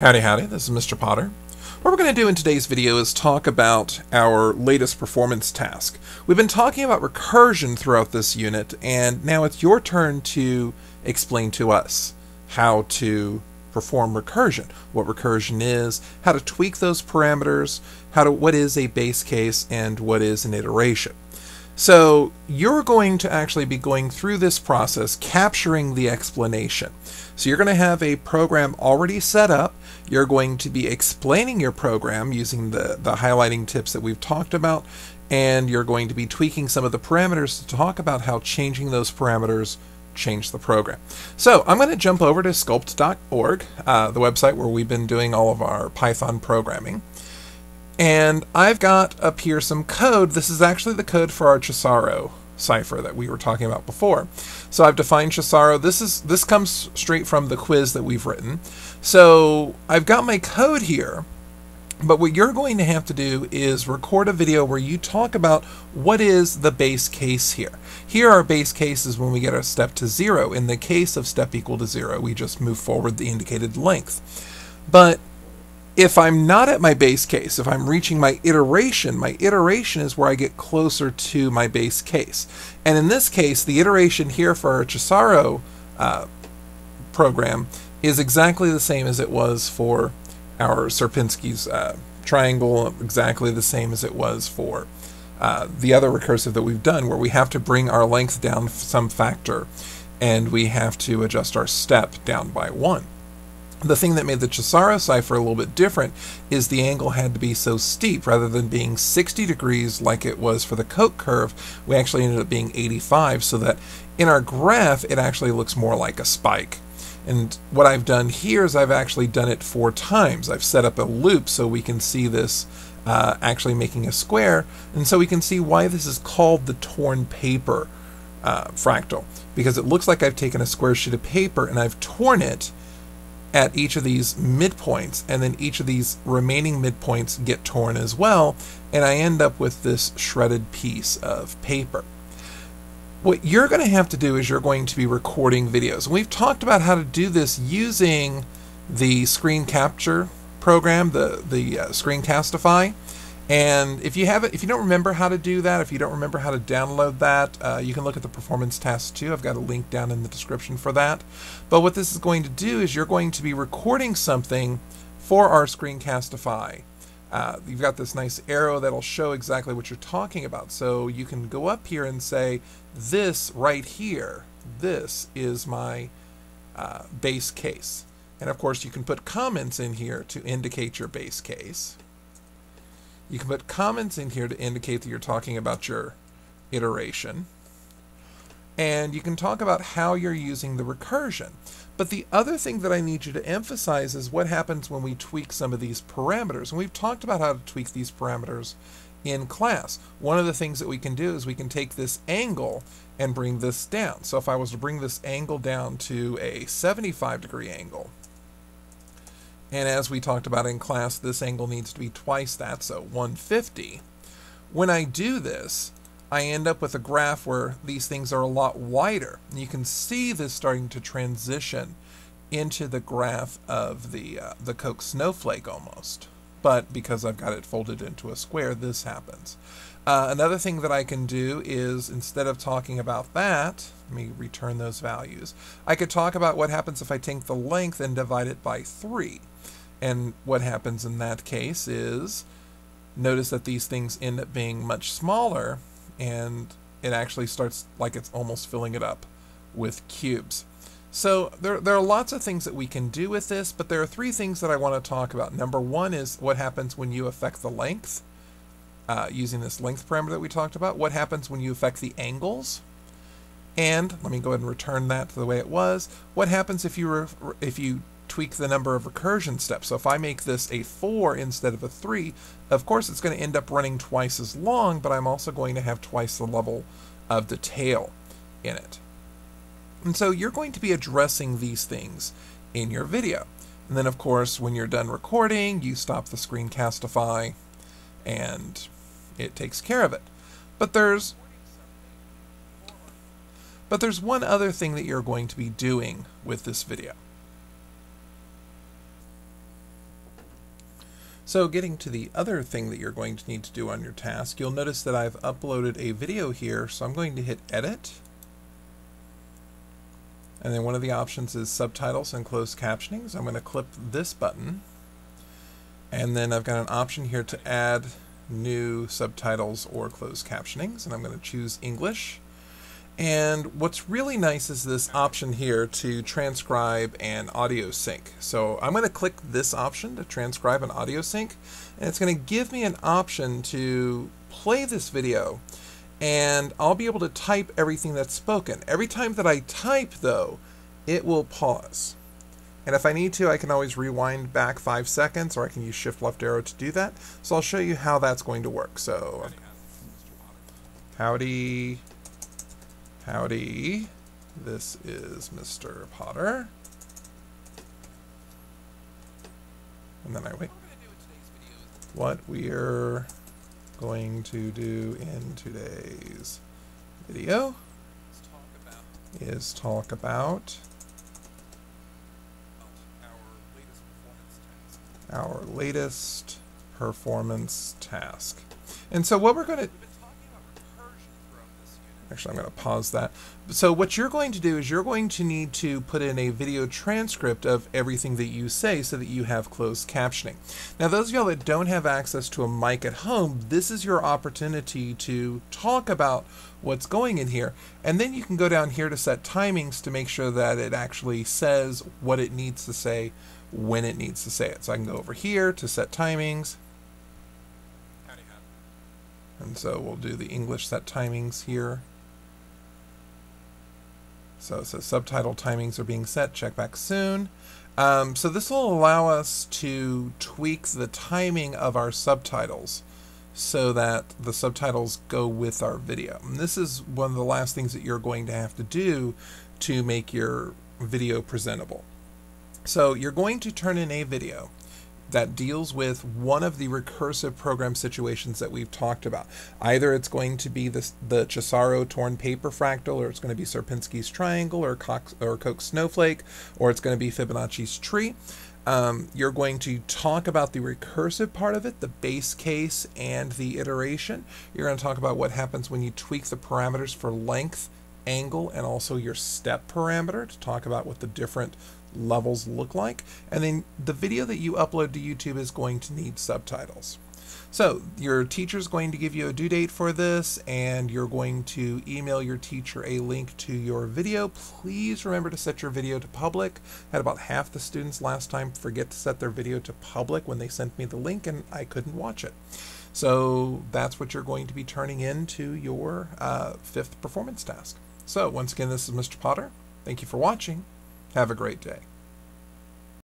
Howdy howdy, this is Mr. Potter. What we're going to do in today's video is talk about our latest performance task. We've been talking about recursion throughout this unit, and now it's your turn to explain to us how to perform recursion, what recursion is, how to tweak those parameters, what is a base case, and what is an iteration. So you're going to actually be going through this process, capturing the explanation. So you're going to have a program already set up. You're going to be explaining your program using the highlighting tips that we've talked about, and you're going to be tweaking some of the parameters to talk about how changing those parameters change the program. So I'm going to jump over to sculpt.org, the website where we've been doing all of our Python programming. And I've got up here some code. This is actually the code for our Chisaro cipher that we were talking about before. So I've defined Chisaro. This comes straight from the quiz that we've written. So I've got my code here, but what you're going to have to do is record a video where you talk about what is the base case here. Here our base case is when we get our step to 0. In the case of step equal to 0, we just move forward the indicated length. But if I'm not at my base case, if I'm reaching my iteration is where I get closer to my base case. And in this case, the iteration here for our Chisaro program is exactly the same as it was for our Sierpinski's triangle, exactly the same as it was for the other recursive that we've done, where we have to bring our length down some factor, and we have to adjust our step down by 1. The thing that made the Chisaro cipher a little bit different is the angle had to be so steep. Rather than being 60 degrees like it was for the Koch curve, we actually ended up being 85, so that in our graph it actually looks more like a spike. And what I've done here is I've actually done it 4 times. I've set up a loop so we can see this actually making a square, and so we can see why this is called the torn paper fractal, because it looks like I've taken a square sheet of paper and I've torn it at each of these midpoints, and then each of these remaining midpoints get torn as well, and I end up with this shredded piece of paper. What you're going to have to do is you're going to be recording videos. And we've talked about how to do this using the screen capture program, the Screencastify. And if you don't remember how to do that, if you don't remember how to download that, you can look at the performance task too. I've got a link down in the description for that. But what this is going to do is you're going to be recording something for our Screencastify. You've got this nice arrow that'll show exactly what you're talking about. So you can go up here and say, this right here, this is my base case. And of course you can put comments in here to indicate your base case. You can put comments in here to indicate that you're talking about your iteration. And you can talk about how you're using the recursion. But the other thing that I need you to emphasize is what happens when we tweak some of these parameters. And we've talked about how to tweak these parameters in class. One of the things that we can do is we can take this angle and bring this down. So if I was to bring this angle down to a 75-degree angle, and as we talked about in class, this angle needs to be twice that, so 150. When I do this, I end up with a graph where these things are a lot wider. And you can see this starting to transition into the graph of the Koch snowflake almost. But because I've got it folded into a square, this happens. Another thing that I can do is, instead of talking about that, let me return those values, I could talk about what happens if I take the length and divide it by 3. And what happens in that case is, notice that these things end up being much smaller, and it actually starts like it's almost filling it up with cubes. So there are lots of things that we can do with this, but there are 3 things that I want to talk about. Number 1 is what happens when you affect the length, using this length parameter that we talked about. What happens when you affect the angles? And let me go ahead and return that to the way it was. What happens if you tweak the number of recursion steps? So if I make this a 4 instead of a 3, of course it's going to end up running twice as long, but I'm also going to have twice the level of detail in it. And so you're going to be addressing these things in your video. And then of course when you're done recording, you stop the Screencastify and it takes care of it. But there's one other thing that you're going to be doing with this video. So getting to the other thing that you're going to need to do on your task, you'll notice that I've uploaded a video here, so I'm going to hit Edit. And then one of the options is Subtitles and Closed Captioning, so I'm going to click this button. And then I've got an option here to add new subtitles or closed captionings, and I'm going to choose English. And what's really nice is this option here to transcribe and audio sync. So I'm going to click this option to transcribe and audio sync, and it's going to give me an option to play this video, and I'll be able to type everything that's spoken. Every time that I type, though, it will pause. And if I need to, I can always rewind back 5 seconds, or I can use Shift left arrow to do that. So I'll show you how that's going to work. So, howdy. Howdy, this is Mr. Potter. And then I wait. What we're going to do in today's video is talk about our latest performance task. And so what we're going to Actually, I'm going to pause that. So what you're going to do is you're going to need to put in a video transcript of everything that you say so that you have closed captioning. Now, those of y'all that don't have access to a mic at home, this is your opportunity to talk about what's going in here. And then you can go down here to set timings to make sure that it actually says what it needs to say when it needs to say it. So I can go over here to set timings. And so we'll do the English set timings here. So it says subtitle timings are being set, check back soon. So this will allow us to tweak the timing of our subtitles so that the subtitles go with our video. And this is one of the last things that you're going to have to do to make your video presentable. So you're going to turn in a video that deals with one of the recursive program situations that we've talked about. Either it's going to be the Chisaro torn paper fractal, or it's going to be Sierpinski's triangle, or Koch's snowflake, or it's going to be Fibonacci's tree. You're going to talk about the recursive part of it, the base case and the iteration. You're going to talk about what happens when you tweak the parameters for length, angle, and also your step parameter to talk about what the different levels look like. And then the video that you upload to YouTube is going to need subtitles. So your teacher's going to give you a due date for this, and you're going to email your teacher a link to your video. Please remember to set your video to public. I had about half the students last time forget to set their video to public when they sent me the link, and I couldn't watch it. So that's what you're going to be turning into your 5th performance task. So once again, this is Mr. Potter. Thank you for watching. Have a great day.